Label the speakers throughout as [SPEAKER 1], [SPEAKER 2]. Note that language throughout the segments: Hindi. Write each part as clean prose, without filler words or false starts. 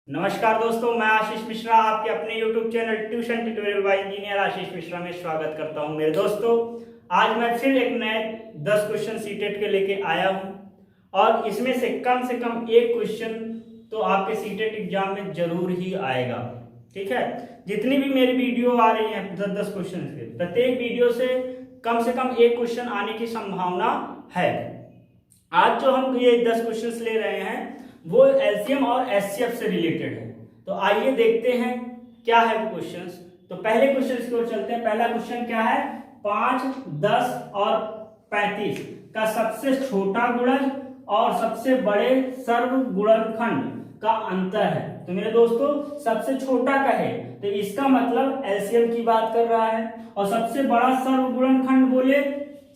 [SPEAKER 1] नमस्कार दोस्तों, मैं आशीष मिश्रा आपके अपने YouTube channel tuition tutorial by engineer Ashish Mishra में स्वागत करता हूं। मेरे दोस्तों, आज मैं फिर एक नए 10 क्वेश्चन सीटेट के लेके आया हूं और इसमें से कम एक क्वेश्चन तो आपके सीटेट एग्जाम में जरूर ही आएगा। ठीक है, जितनी भी मेरी वीडियो आ रही है 10 क्वेश्चन के, प्रत्येक वीडियो से कम एक क्वेश्चन आने की संभावना है। आज जो हम ये 10 क्वेश्चन ले रहे हैं वो एलसीएम और एचसीएफ से रिलेटेड है। तो आइए देखते हैं क्या है वो क्वेश्चंस। तो पहले क्वेश्चन की ओर चलते हैं। पहला क्वेश्चन क्या है? 5, 10 और 35 का सबसे छोटा गुणज और सबसे बड़े सर्वगुणनखंड का अंतर है। तो मेरे दोस्तों, सबसे छोटा का है तो इसका मतलब एलसीएम की बात कर रहा है, और सबसे बड़ा सर्वगुणनखंड बोले,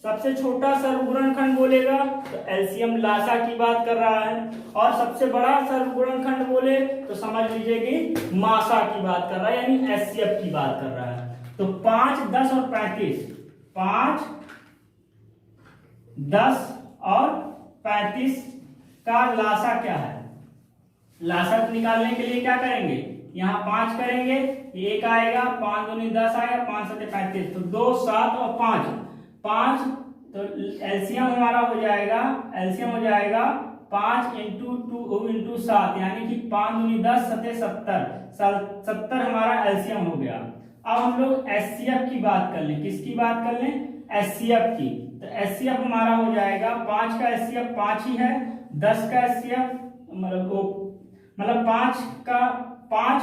[SPEAKER 1] सबसे छोटा सर्वगुणनखंड बोलेगा तो एलसीएम लासा की बात कर रहा है, और सबसे बड़ा सर्वगुणनखंड बोले तो समझ लीजिए कि मासा की बात कर रहा है, यानी एचसीएफ की बात कर रहा है। तो 5, 10 और 35, 5, 10 और 35 का लासा क्या है? लासा निकालने के लिए क्या करेंगे? यहाँ 5 करेंगे, 1 आएगा, 5 दूनी 10 आएगा, 5 सते 35, तो 2, 7 और 5 तो एलसीएम हमारा हो जाएगा, एलसीएम हो जाएगा 5 इंटू 2 इंटू 7, यानी कि 5 दूनी 10 सते 70 हमारा एलसीएम हो गया। अब हम लोग एचसीएफ की बात कर लें। किसकी बात कर लें? एचसीएफ की। तो एचसीएफ हमारा हो जाएगा, 5 का एचसीएफ 5 ही है, 10 का एचसीएफ मतलब 5,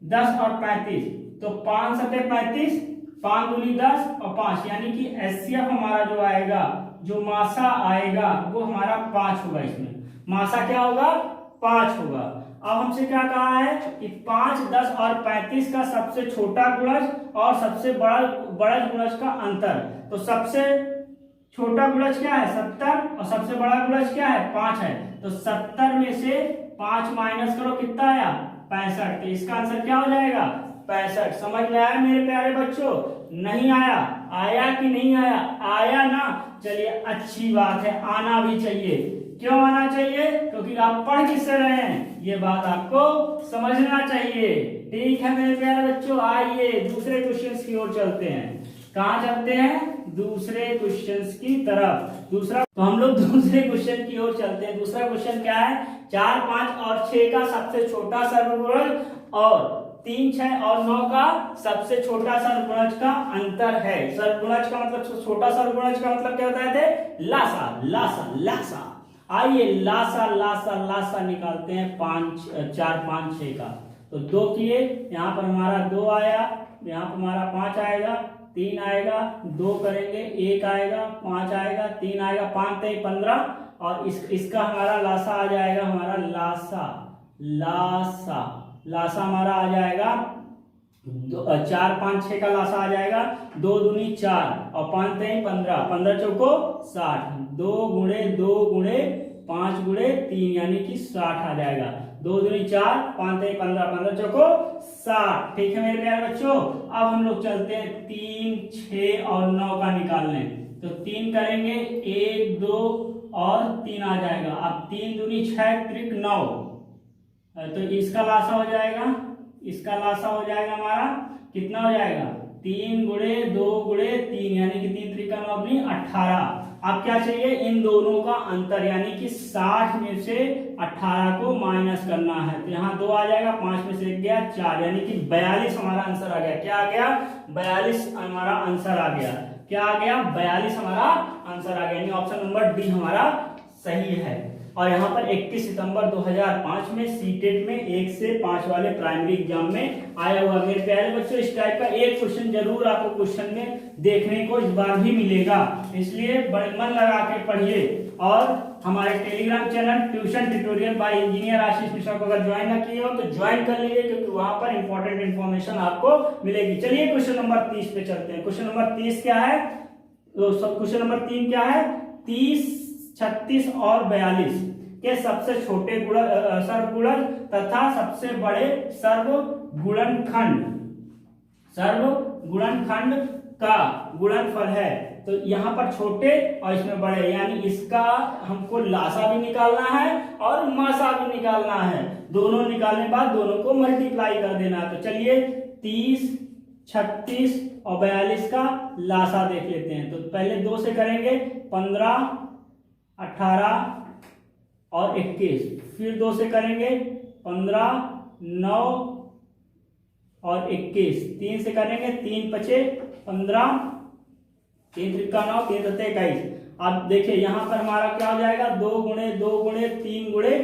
[SPEAKER 1] 10 और 35, तो 5 सते 35, 5 दूनी 10 और 5, यानी कि एचसीएफ हमारा जो आएगा, जो मासा आएगा वो हमारा 5 होगा। इसमें मासा क्या होगा? 5 होगा। अब हमसे क्या कहा है कि 5, 10 और 35 का सबसे छोटा गुणज और सबसे बड़ा गुणज का अंतर। तो सबसे छोटा गुणज क्या है? 70, और सबसे बड़ा गुणज क्या है? 5 है। तो 70 में से 5 माइनस करो, कितना आया? 65। तो इसका आंसर क्या हो जाएगा? 65। समझ में आया मेरे प्यारे बच्चों? नहीं आया? आया कि नहीं आया? आया ना? चलिए, अच्छी बात है, आना भी चाहिए। क्यों आना चाहिए? क्योंकि आप पढ़ किससे रहे हैं, ये बात आपको समझना चाहिए। ठीक है मेरे प्यारे बच्चों, आइए दूसरे क्वेश्चन की ओर चलते हैं। कहाँ चलते हैं? दूसरे क्वेश्चन की तरफ। तो हम लोग दूसरे क्वेश्चन की ओर चलते हैं। दूसरा क्वेश्चन क्या है? 4, 5 और 6 का सबसे छोटा सर्वगुणज और 3, 6 और 9 का सबसे छोटा सर्वगुणज का अंतर है। सर्वगुणज का मतलब, छोटा सर्वगुणज का मतलब क्या होता है? लासा। आइए लासा निकालते हैं। 4, 5, 6 का। तो 2 किए, यहाँ पर हमारा 2 आया, यहाँ पर हमारा 5 आएगा, 3 आएगा, 2 करेंगे, 1 आएगा, 5 आएगा, 3 आएगा, 5 3 15, और इसका हमारा लासा आ जाएगा, हमारा लासा हमारा आ जाएगा 4, 5, 6 का लासा आ जाएगा 2 दूनी 4 और 5 3 15, 15 चौको 60, 2 गुणे 2 गुणे 5 गुणे 3, यानी कि 60 आ जाएगा। 2 दूनी 4, 5 3 15, 15 चौको 60। ठीक है मेरे प्यारे बच्चों, अब हम लोग चलते हैं 3, 6 और 9 का निकालने। तो 3 करेंगे, 1 2 और 3 आ जाएगा। अब 3 दूनी 6 त्रिक 9, तो इसका लासा हो जाएगा हमारा कितना हो जाएगा? 3 गुणे 2 गुणे 3, यानी कि 3 त्रिका 9 दूनी 18। अब क्या चाहिए? इन दोनों का अंतर, यानी कि 60 में से 18 को माइनस करना है। तो यहाँ 2 आ जाएगा, 5 में से 1 गया 4, यानी कि 42 हमारा आंसर आ गया। क्या आ गया? 42 हमारा आंसर आ गया। क्या आ गया? 42 हमारा आंसर आ गया, यानी ऑप्शन नंबर डी हमारा सही है। और यहाँ पर 21 सितंबर 2005 में सीटेट में 1 से 5 वाले प्राइमरी एग्जाम में आया हुआ। मेरे प्यारे बच्चों, इस टाइप का एक क्वेश्चन जरूर आपको क्वेश्चन में देखने को इस बार भी मिलेगा, इसलिए बड़े मन लगा के पढ़िए। और हमारे telegram channel tuition tutorial by engineer Ashish Mishra को अगर ज्वाइन न किए हो तो ज्वाइन कर लीजिए, क्योंकि वहां पर इंपॉर्टेंट इन्फॉर्मेशन आपको मिलेगी। चलिए क्वेश्चन नंबर 30 पे चलते हैं। क्वेश्चन नंबर 30 क्या है? क्वेश्चन नंबर 3 क्या है? 30, 36 और 42 के सबसे छोटे सर्वगुणज तथा सबसे बड़े सर्वगुणनखंड का गुणनफल है। तो यहाँ पर छोटे और इसमें बड़े, यानी इसका हमको लासा भी निकालना है और मासा भी निकालना है। दोनों निकालने के बाद दोनों को मल्टीप्लाई कर देना है। तो चलिए 30, 36 और 42 का लासा देख लेते हैं। तो पहले 2 से करेंगे 15, 18 और 21, फिर 2 से करेंगे 15, 9 और 21, 3 से करेंगे 3 पचे 15, 3 त्रिका 9, 3 सत्ते 21। अब देखिए यहाँ पर हमारा क्या हो जाएगा, 2 गुणे 2 गुणे 3 गुणे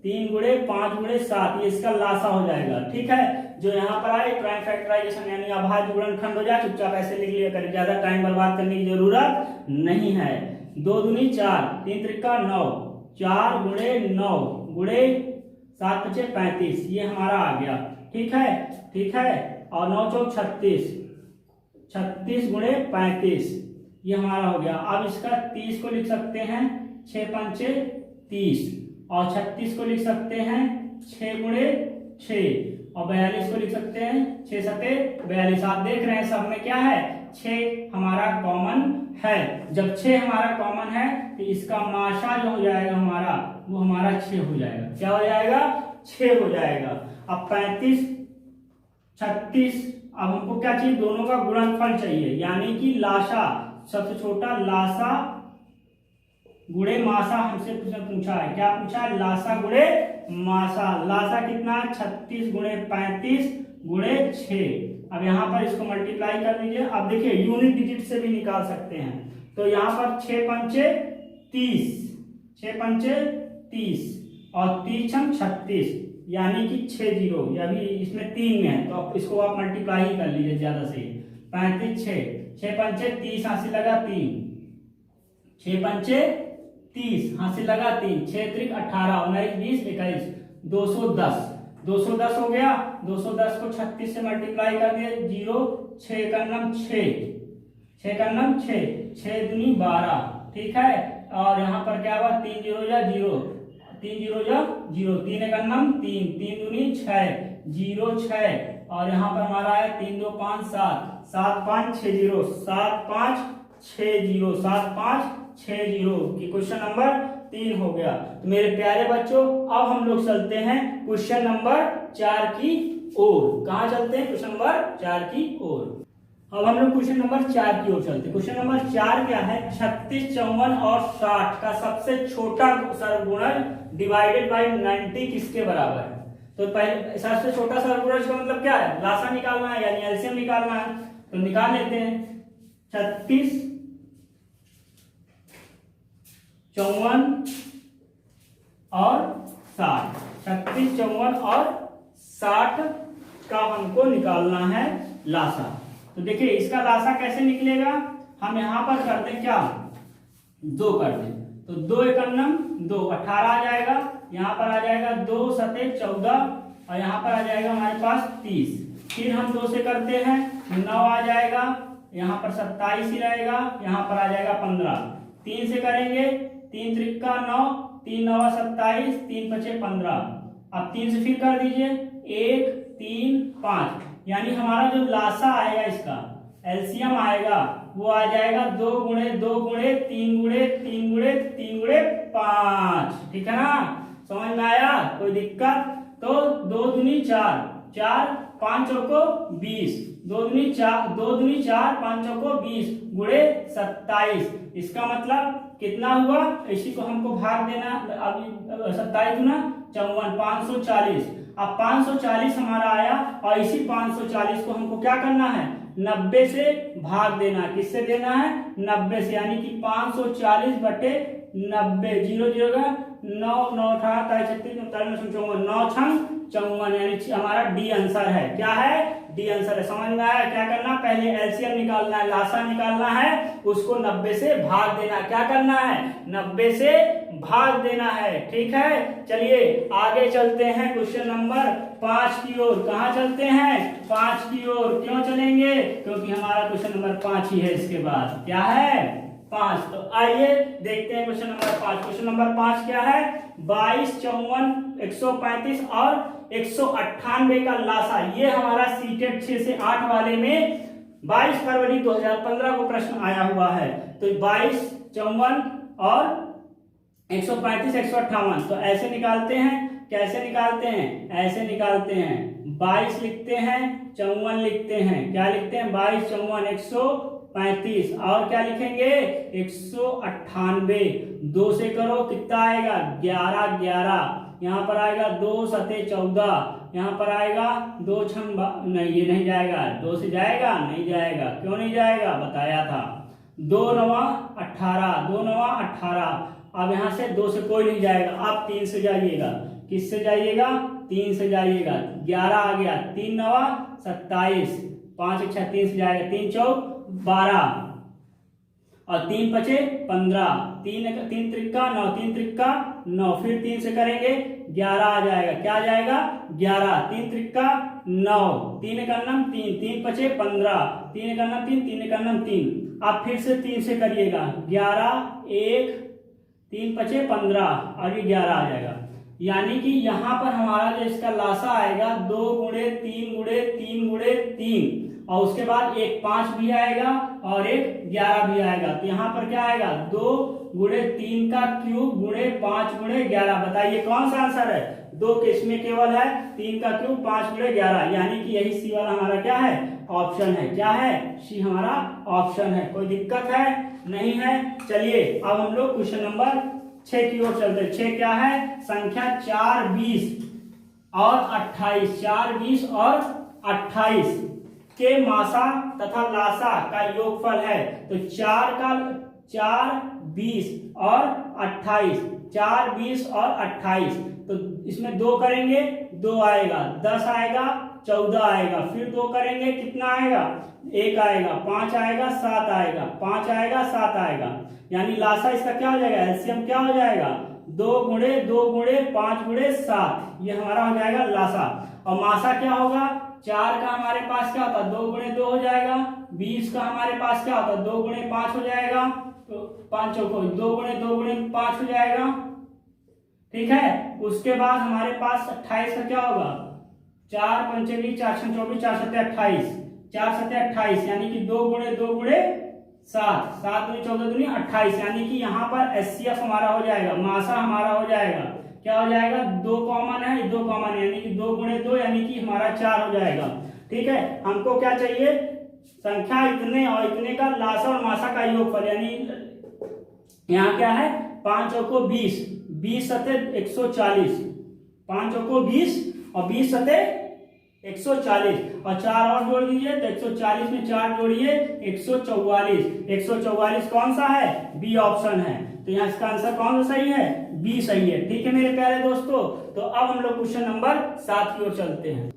[SPEAKER 1] 3 गुणे 5 गुणे 7, ये इसका लासा हो जाएगा। ठीक है, जो यहाँ पर आए प्राइम फैक्टराइजेशन यानी अभाज्य गुणनखंड हो जाए, चुपचाप ऐसे लिख लिया करें, ज्यादा टाइम बर्बाद करने की जरूरत नहीं है। 2 दूनी 4, 3 त्रिका 9, 4 गुणे 9 गुणे 7 पचे 35, ये हमारा आ गया। ठीक है, ठीक है, और 9 चौक 36, 36 गुणे 35, ये हमारा हो गया। अब इसका 30 को लिख सकते हैं 6 पंचे 30, और 36 को लिख सकते हैं 6 गुणे 6, और 42 को लिख सकते हैं 6 सत्ते 42। आप देख रहे हैं सब में क्या है, 6 हमारा कॉमन है। जब 6 हमारा कॉमन है तो इसका माशा जो हो जाएगा हमारा, वो हमारा 6 हो जाएगा। क्या हो जाएगा, 6 हो जाएगा। अब 35, 36, अब हमको क्या चाहिए, दोनों का गुणनफल चाहिए, यानी कि लासा, सबसे छोटा लासा गुणे मासा हमसे पूछा है। क्या पूछा है, लासा गुणे मासा। लासा कितना, 36 गुणे 35 गुणे 6। अब यहाँ पर इसको मल्टीप्लाई कर दीजिए। अब देखिए यूनिट डिजिट से भी निकाल सकते हैं। तो यहाँ पर 6 पंचे 30, 6 पंचे 30 और 30 छम 36, यानी कि 6 जीरो, अभी इसमें 3 में है तो अब इसको आप मल्टीप्लाई ही कर लीजिए ज्यादा से। 35 6 पंचे 30, हाथ से लगा 3, 6 पंचे 30, हाथ से लगा 3, 6 त्रिक 18, 19 20 21, 210, 210 हो गया। 210 को 36 से मल्टीप्लाई कर दिए, 0 6 का नम 6, 6 का नम 6, 6 दूनी 12। ठीक है, और यहाँ पर क्या हुआ, 3 0 जा 0, 3 0 जा 0, 3 का नम 3, 3 दूनी 6, 0 6, और यहाँ पर हमारा है 3 2 5 7, 7 5 6 0, 7 5 6 0, 7 5 6 0 की क्वेश्चन नंबर 3 हो गया। तो मेरे प्यारे बच्चों, अब हम लोग चलते हैं क्वेश्चन नंबर 4 की ओर। कहाँ चलते हैं, क्वेश्चन नंबर 4 की ओर। अब हम लोग क्वेश्चन नंबर 4 की ओर चलते हैं। क्वेश्चन नंबर 4 क्या है, 36, 54 और 60 का सबसे छोटा सरगुणज डिवाइडेड बाय 90 किसके बराबर है। तो पहले सबसे छोटा सरगुणज का मतलब क्या है, लासा निकालना है, यानी एलसीएम निकालना है। तो निकाल लेते हैं। 36, 54 और 60, 36, 54 और 60 का हमको निकालना है लासा। तो देखिए इसका लासा कैसे निकलेगा, हम यहां पर कर दें क्या, 2 कर दें। तो 2 एकम 2, 18 आ जाएगा। यहाँ पर आ जाएगा 2 सते 14, और यहाँ पर आ जाएगा हमारे पास 30। फिर हम 2 से करते हैं 9 आ जाएगा, यहाँ पर 27 ही रहेगा, यहाँ पर आ जाएगा 15। 3 से करेंगे 3 त्रिका 9, 3 9 27, 3 पचे 15। अब 3 से फिर कर दीजिए 1 3 5, यानी हमारा जो लासा आएगा, इसका एलसीएम आएगा, वो आ जाएगा 2 गुणे 2 गुणे 3 गुणे 3 गुणे 3 गुणे 5। ठीक है ना, समझ में आया, कोई दिक्कत। तो 2 दूनी 4, 4 5 चौको 20, 2 दूनी 4, 2 दूनी 4 5 चौको 20 गुणे 27। इसका मतलब कितना हुआ, इसी को हमको भाग देना। अभी 27 गुना 54, 540। अब 540 हमारा आया, और इसी 540 को हमको क्या करना है, 90 से भाग देना। किससे देना है, 90 से, यानी कि 540 बटे 90, 0 0 का 9 9 38 36 49 54, 9 छंग 54, यानी हमारा डी आंसर है। क्या है, डी आंसर है। समझ में आया, क्या करना, पहले एलसीएम निकालना है, लासा निकालना है, उसको 90 से भाग देना। क्या करना है, 90 से भाग देना है। ठीक है, चलिए आगे चलते हैं क्वेश्चन नंबर 5 की ओर। कहाँ चलते हैं, 5 की ओर। क्यों चलेंगे, क्योंकि हमारा क्वेश्चन नंबर 5 ही है। इसके बाद क्या है, 5। तो आइए देखते हैं क्वेश्चन नंबर 5। क्वेश्चन नंबर 5 क्या है, 22, 54, 135 और 198 का लासा। ये हमारा सीटेट 6 से 8 वाले में 22 फरवरी 2015 को प्रश्न आया हुआ है। तो 22, 54 और 135, 158। तो ऐसे निकालते हैं। कैसे निकालते हैं? ऐसे निकालते हैं, 22 लिखते हैं, 54 लिखते हैं। क्या लिखते हैं? 22, 54, 135 और क्या लिखेंगे? 198। 2 से करो, कितना आएगा? 11, 11। यहाँ पर आएगा 2 सते 14। यहाँ पर आएगा 2 छम नहीं, ये नहीं जाएगा। 2 से जाएगा? नहीं जाएगा। क्यों नहीं जाएगा? बताया था। 2 9 18, 2 9 18। अब यहाँ से 2 से कोई नहीं जाएगा। आप 3 से जाइएगा। किससे जाइएगा? 3 से जाइएगा। 11 आ गया। 3 9 27, 5 1 6 3 से जाएगा। 3 4 12 और 3 5 15, 3 त्रिका 9, 3 त्रिका 9। फिर 3 से करेंगे, 11 आ जाएगा। क्या आ जाएगा? 11। 3 त्रिका 9, 3 एकन्नम 3, 3 5 15, 3 एकन्नम 3, 3 एकन्नम 3। आप फिर से 3 से करिएगा, 11 1, 3 5 15 और ये 11 आ जाएगा। यानी कि यहाँ पर हमारा जो इसका लासा आएगा 2 गुणे 3 गुणे 3 गुणे 3 और उसके बाद एक 5 भी आएगा और एक 11 भी आएगा। तो यहाँ पर क्या आएगा? 2 गुणे 3 का क्यूब गुणे 5 गुणे 11। बताइए कौन सा आंसर है? 2 के इसमें केवल है 3 का क्यूब 5 गुणे 11, यानी कि यही सी वाला हमारा क्या है? ऑप्शन है। क्या है? सी हमारा ऑप्शन है। कोई दिक्कत है? नहीं है। चलिए अब हम लोग क्वेश्चन नंबर 6 की ओर चलते हैं। 6 क्या है? संख्या 4, 20 और 28, 4, 20 और 28 के मासा तथा लासा का योगफल है। तो 4, 20 और 28, 4, 20 और 28। तो इसमें 2 करेंगे, 2 आएगा, 10 आएगा, 14 आएगा। फिर 2 करेंगे, कितना आएगा? 1 आएगा, 5 आएगा, 7 आएगा, 5 आएगा, 7 आएगा। यानी लासा इसका क्या हो जाएगा? एलसीएम क्या हो जाएगा? 2 गुणे 2 गुणे 5 गुणे 7, ये हमारा हो जाएगा लासा। और मासा क्या होगा? 4 का हमारे पास क्या होता है? 2 गुणे 2 हो जाएगा। 20 का हमारे पास क्या होता है? 2 गुणे 5 हो जाएगा। तो 5 चौको 2 गुणे 2 गुणे 5 हो जाएगा। ठीक है। उसके बाद हमारे पास 28 का क्या होगा? 4 पंचमी 4 छम 24, 4 सत्ते 28, 4 सत्ते 28, यानी कि 2 गुणे 2 गुणे 7, 7 दूनी 14 दूनी 28। यानी कि यहाँ पर एचसीएफ हमारा हो जाएगा, मासा हमारा हो जाएगा। क्या हो जाएगा? 2 कॉमन है, 2 कॉमन है, यानी कि 2 गुणे 2 यानी कि हमारा 4 हो जाएगा। ठीक है। हमको क्या चाहिए? संख्या इतने और इतने का लासा और मासा का योगफल, यानी यहाँ क्या है? 5 चौको 20, 20 सते 140, 5 चौको 20 और 20 सते 140 और 4 और जोड़ दीजिए तो 140 में 4 जोड़िए 144। 144 कौन सा है? बी ऑप्शन है। तो यहाँ इसका आंसर कौन सा सही है? बी सही है। ठीक है मेरे प्यारे दोस्तों। तो अब हम लोग क्वेश्चन नंबर 7 की ओर चलते हैं।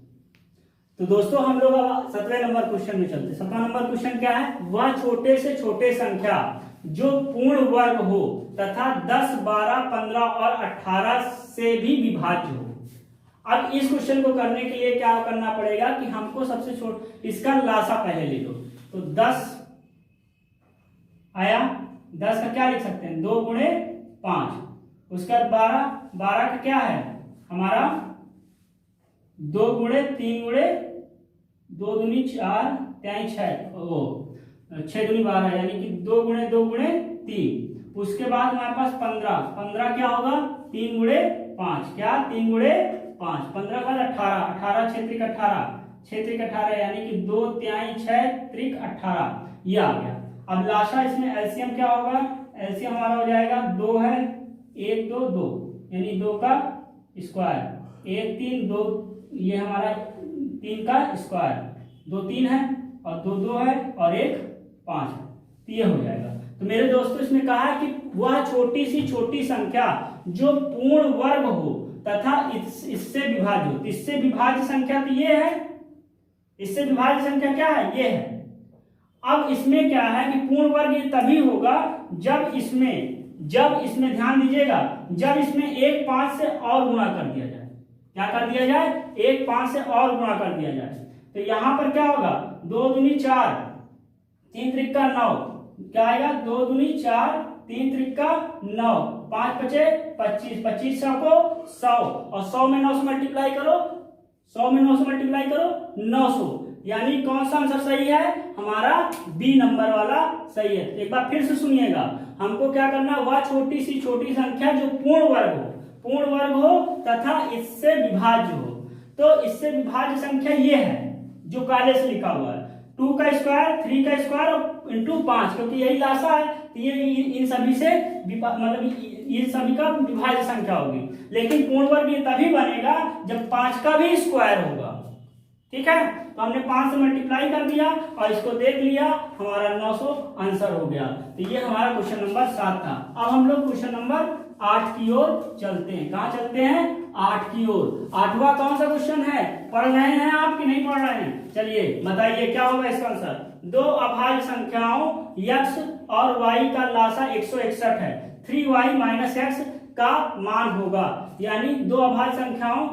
[SPEAKER 1] तो दोस्तों हम लोग अब 17 नंबर क्वेश्चन में चलते हैं। 17 नंबर क्वेश्चन क्या है? वह छोटे से छोटे संख्या जो पूर्ण वर्ग हो तथा 10, 12, 15 और 18 से भी विभाज्य हो। अब इस क्वेश्चन को करने के लिए क्या करना पड़ेगा कि हमको सबसे इसका लासा पहले ले लो। तो 10 आया, 10 का क्या लिख सकते हैं? 2 गुणे 5। उसके बाद 12, 12 का क्या है हमारा? 2 गुणे 3 गुणे 2 दूनी 4 त्याई 6, वो 6 दूनी 12, यानी कि 2 गुणे 2 गुणे 3। उसके बाद हमारे पास 15, 15 क्या होगा? 3 गुणे 5, क्या? 3 गुणे 5, 15 का 18, 18 6 त्रिक 18, 6 त्रिक 18, यानी कि 2 त्याई 6 त्रिक 18, ये आ गया। अब लाशा इसमें एलसीएम क्या होगा? एलसीएम हमारा हो जाएगा 2 है, 1 2 2, यानी 2 का स्क्वायर, 1 3 2, ये हमारा 3 का स्क्वायर, 2 3 है और 2 2 है और 1 5 है, तो ये हो जाएगा। तो मेरे दोस्तों इसमें कहा है कि वह छोटी सी छोटी संख्या जो पूर्ण वर्ग हो तथा इससे विभाज्य हो। इससे विभाज्य संख्या तो ये है, इससे विभाज्य संख्या क्या है? ये है। अब इसमें क्या है कि पूर्ण वर्ग ये तभी होगा जब इसमें ध्यान दीजिएगा, जब इसमें 1 5 से और गुणा कर दिया जाए। क्या कर दिया जाए? 1 5 से और गुणा कर दिया जाए। तो यहां पर क्या होगा? 2 दूनी 4, 3 त्रिका 9, क्या आएगा? 2 दूनी 4, 3 त्रिका 9, 5 5 25, 25 को 100 और 100 में 9 से मल्टीप्लाई करो, 100 में 9 से मल्टीप्लाई करो 900, यानी कौन सा आंसर सही है? हमारा बी नंबर वाला सही है। एक बार फिर से सुनिएगा, हमको क्या करना, वह छोटी सी संख्या जो पूर्ण वर्ग हो तथा इससे विभाज्य हो। तो इससे विभाज्य संख्या ये है जो काले से लिखा हुआ है, 2 का स्क्वायर, 3 का स्क्वायर इंटू 5, क्योंकि यही लासा है। तो ये इन सभी से मतलब ये सभी का विभाज्य संख्या होगी। लेकिन पूर्ण वर्ग ये तभी बनेगा जब 5 का भी स्क्वायर होगा। ठीक है, तो हमने 5 से मल्टीप्लाई कर दिया और इसको देख लिया, हमारा 900 आंसर हो गया। तो ये हमारा क्वेश्चन नंबर 7 था। अब हम लोग क्वेश्चन नंबर 8 की ओर चलते हैं। कहाँ चलते हैं? 8 की ओर। 8वां कौन सा क्वेश्चन है? पढ़ रहे हैं आप कि नहीं पढ़ रहे हैं? चलिए बताइए क्या होगा इसका आंसर। दो अभाज्य संख्याओं x और y का लासा 161 है। 3y माइनस x का मान होगा। यानी दो अभाज्य संख्याओं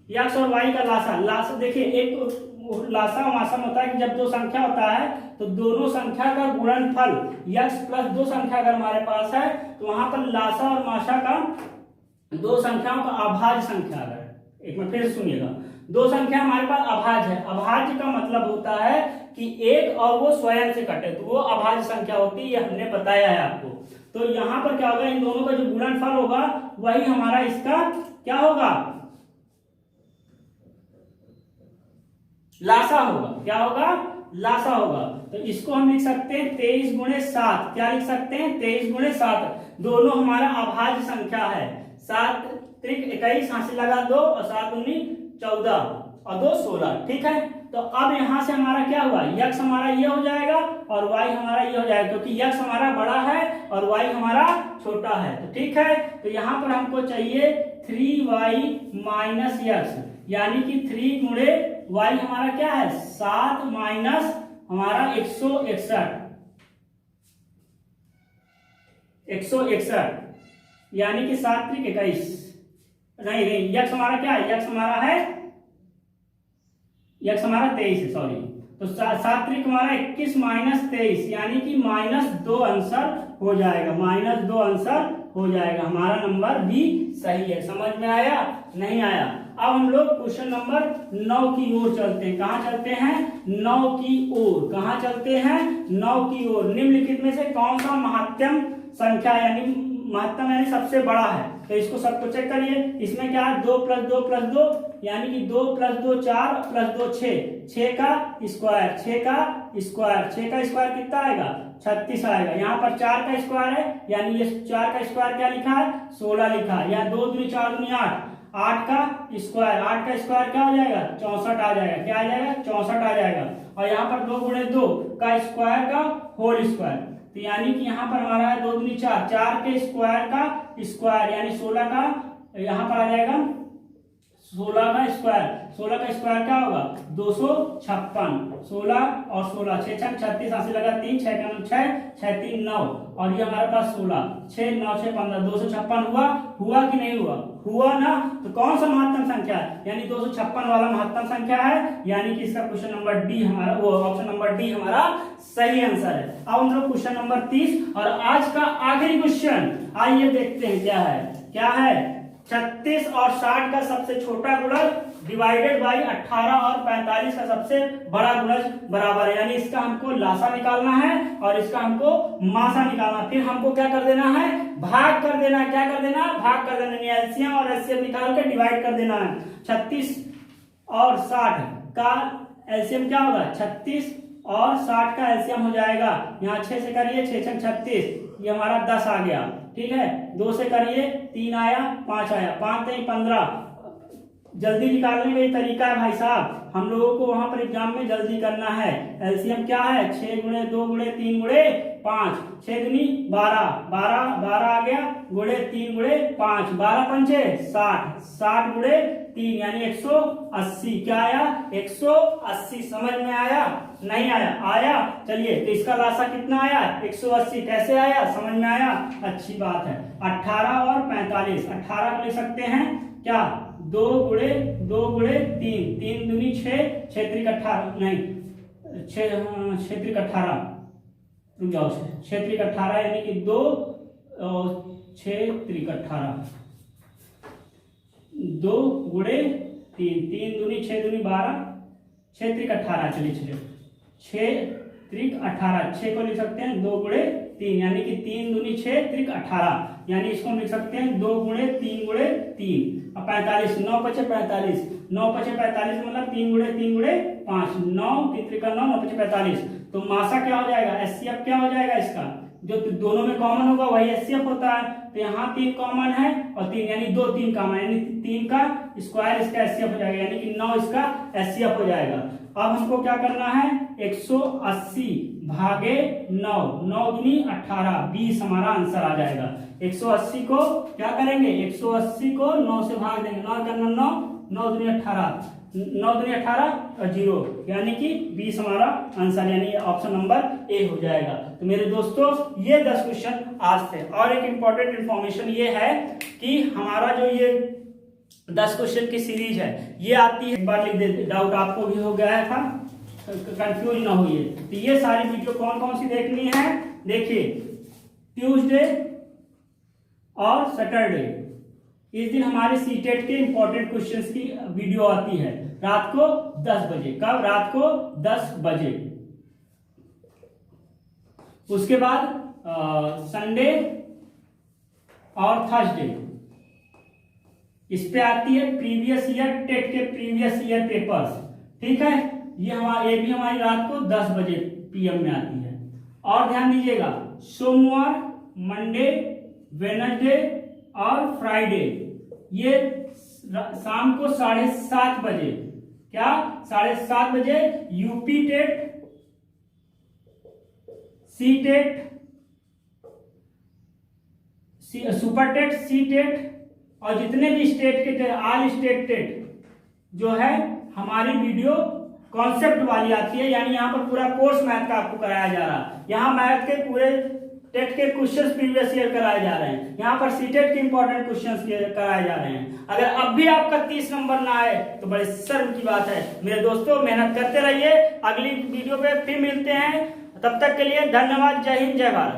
[SPEAKER 1] x और y का लासा देखिए, एक लासा मासा होता है कि जब दो संख्या होता है तो दोनों संख्या का गुणनफल x प्लस दो संख्या अगर हमारे पास है तो वहां पर लासा और मासा का दो संख्याओं का अभाज्य संख्या अगर, एक बार फिर सुनिएगा, दो संख्या हमारे पास अभाज्य है। अभाज्य का मतलब होता है कि एक और वो स्वयं से कटे तो वो अभाज्य संख्या होती है, ये हमने बताया है आपको। तो यहाँ पर क्या होगा, इन दोनों का जो गुणनफल होगा वही हमारा इसका क्या होगा, लासा होगा। क्या होगा? लासा होगा। तो इसको हम लिख सकते हैं 23 गुणे 7। क्या लिख सकते हैं? 23 गुणे 7। दोनों हमारा अभाज्य संख्या है। 7 त्रिक 21, हाथ से लगा 2 और 7 दूनी 14 और 2 16। ठीक है, तो अब यहां से हमारा क्या हुआ, x हमारा ये हो जाएगा और y हमारा ये हो जाएगा, क्योंकि x हमारा बड़ा है और y हमारा छोटा है। तो ठीक है, तो यहाँ पर हमको चाहिए 3y माइनस x, यानी कि 3 गुणे y हमारा क्या है 7 माइनस हमारा 161, यानी कि 7 त्रिक 21, नहीं x हमारा क्या है, x हमारा 23 है, सॉरी। तो 7 त्रिक हमारा 21 माइनस 23, यानी कि -2 आंसर हो जाएगा, -2 आंसर हो जाएगा। हमारा नंबर बी सही है। समझ में आया? नहीं आया? अब हम लोग क्वेश्चन नंबर 9 की ओर चलते हैं। कहाँ चलते हैं? 9 की ओर। कहाँ चलते हैं? 9 की ओर। निम्नलिखित में से कौन सा महत्तम संख्या यानी महत्तम यानी सबसे बड़ा है? तो इसको सबको चेक करिए। इसमें क्या है, 2 + 2 + 2, यानी कि 2 + 2 4 + 2 6, 6 का स्क्वायर, 6 का स्क्वायर कितना आएगा? 36 आएगा। यहाँ पर 4 का स्क्वायर है, यानी ये 4 का स्क्वायर क्या लिखा है? 16 लिखा है। यहाँ 2 दूनी 4 दूनी 8, 8 का स्क्वायर क्या हो जाएगा? 64 आ जाएगा। क्या आ जाएगा? 64 आ जाएगा। और यहाँ पर 2 गुणे 2 का स्क्वायर का होल स्क्वायर, तो यानी कि यहाँ पर हमारा है 2 दूनी 4, 4 के स्क्वायर का स्क्वायर, यानी 16 का यहाँ पर आ जाएगा 16 का स्क्वायर क्या होगा? 256। 16 और 16, 6 6 36, 80 लगा 3, 6 का 6, 6 3 9, और ये हमारे पास 16, 6 9 6 15, 256 हुआ कि नहीं हुआ? हुआ ना। तो कौन सा महत्तम संख्या है? यानी 256 वाला महत्तम संख्या है, यानी कि इसका क्वेश्चन नंबर डी हमारा, वो ऑप्शन नंबर डी हमारा सही आंसर है। अब हम लोग क्वेश्चन नंबर 30 और आज का आखिरी क्वेश्चन, आइए देखते हैं क्या है। 36 और 60 का सबसे छोटा गुणज डिवाइडेड बाई 18 और 45 का सबसे बड़ा गुणज बराबर है। यानी इसका हमको लासा निकालना है और इसका हमको मासा निकालना है। फिर हमको क्या कर देना है? भाग कर देना है। क्या कर देना है? भाग कर देना है। एलसीएम और एचसीएफ निकाल के डिवाइड कर देना है। 36 और 60 का एलसीएम क्या होगा? 36 और 60 का एलसीएम हो जाएगा, यहाँ 6 से करिए, 6 6 36, ये हमारा 10 आ गया। ठीक है, 2 से करिए, 3 आया, 5 आया, 5 3 15। जल्दी निकालने का ये तरीका है भाई साहब, हम लोगों को वहां पर एग्जाम में जल्दी करना है। एलसीएम क्या है? 6 गुणे 2 गुणे 3 गुणे 5, 6 दूनी 12, 12 आ गया, गुणे 3 गुणे 5, 12 पंचे 60, 60 गुणे 3 यानी 180। क्या आया? 180। समझ में आया? नहीं आया? आया। चलिए, तो इसका लासा कितना आया? 180। कैसे आया? समझ में आया? अच्छी बात है। 18 और 45, 18 को लिख सकते हैं क्या? 2 गुणे 3, 3 दूनी 6, 6 त्रिक 18, नहीं 6 त्रिक 18, रुक जाओ, 6 त्रिक 18 यानी कि 2 और 6 त्रिक 18, 2 गुणे 3, 3 दूनी 6 दूनी 12, 6 त्रिक 18, चलिए 6 त्रिक 18, 6 को लिख सकते हैं 2 गुणे 3 यानी कि 3 दूनी 6 त्रिक 18, यानी इसको हम लिख सकते हैं 2 गुणे 3 गुणे 3। अब 45, 9 पचे 45, 9 पचे 45 मतलब 3 गुणे 3 गुणे 5, 9 3 त्रिक 9, 9 पचे 45। तो मासा क्या हो जाएगा, एचसीएफ क्या हो जाएगा इसका, जो दोनों में कॉमन होगा वही एचसीएफ होता है। तो यहाँ 3 कॉमन है और 3 यानी 2 3 कॉमन, यानी 3 का स्क्वायर इसका एचसीएफ हो जाएगा, यानी कि 9 इसका एचसीएफ हो जाएगा। अब हमको क्या करना है, 180 भागे 9, 9 दूनी 18, 20 हमारा आंसर आ जाएगा। 180 को क्या करेंगे, 180 को 9 से भाग देंगे, 9 करना 9, 9 दूनी 18, 9 दूनी 18 और 0 यानी कि 20 हमारा आंसर, यानी ऑप्शन नंबर ए हो जाएगा। तो मेरे दोस्तों ये 10 क्वेश्चन आज थे। और एक इंपॉर्टेंट इंफॉर्मेशन ये है कि हमारा जो ये 10 क्वेश्चन की सीरीज है ये आती है, एक बार लिख दे, डाउट आपको भी हो गया था, कंफ्यूज ना होइए। तो ये सारी वीडियो कौन कौन सी देखनी है, देखिए ट्यूसडे और सैटरडे इस दिन हमारे सीटेट के इंपॉर्टेंट क्वेश्चंस की वीडियो आती है रात को 10 बजे। कब, रात को 10 बजे। उसके बाद संडे और थर्सडे इस पे आती है प्रीवियस ईयर टेट के प्रीवियस ईयर पेपर्स, ठीक है। ये भी हमारी रात को 10 बजे पीएम में आती है। और ध्यान दीजिएगा सोमवार, मंडे, वेडनेसडे और फ्राइडे ये शाम को 7:30 बजे, क्या 7:30 बजे UP TET, CTET, super TET, CTET और जितने भी स्टेट के टेट, ऑल स्टेट टेट जो है हमारी वीडियो कॉन्सेप्ट वाली आती है, यानी यहाँ पर पूरा कोर्स मैथ का आपको कराया जा रहा है। यहाँ मैथ के पूरे टेट के क्वेश्चंस प्रीवियस ईयर कराए जा रहे हैं, यहाँ पर सीटेट के इंपॉर्टेंट क्वेश्चंस कराए जा रहे हैं। अगर अब भी आपका 30 नंबर ना आए तो बड़े शर्म की बात है। मेरे दोस्तों मेहनत करते रहिए, अगली वीडियो पे फिर मिलते हैं, तब तक के लिए धन्यवाद। जय हिंद, जय भारत।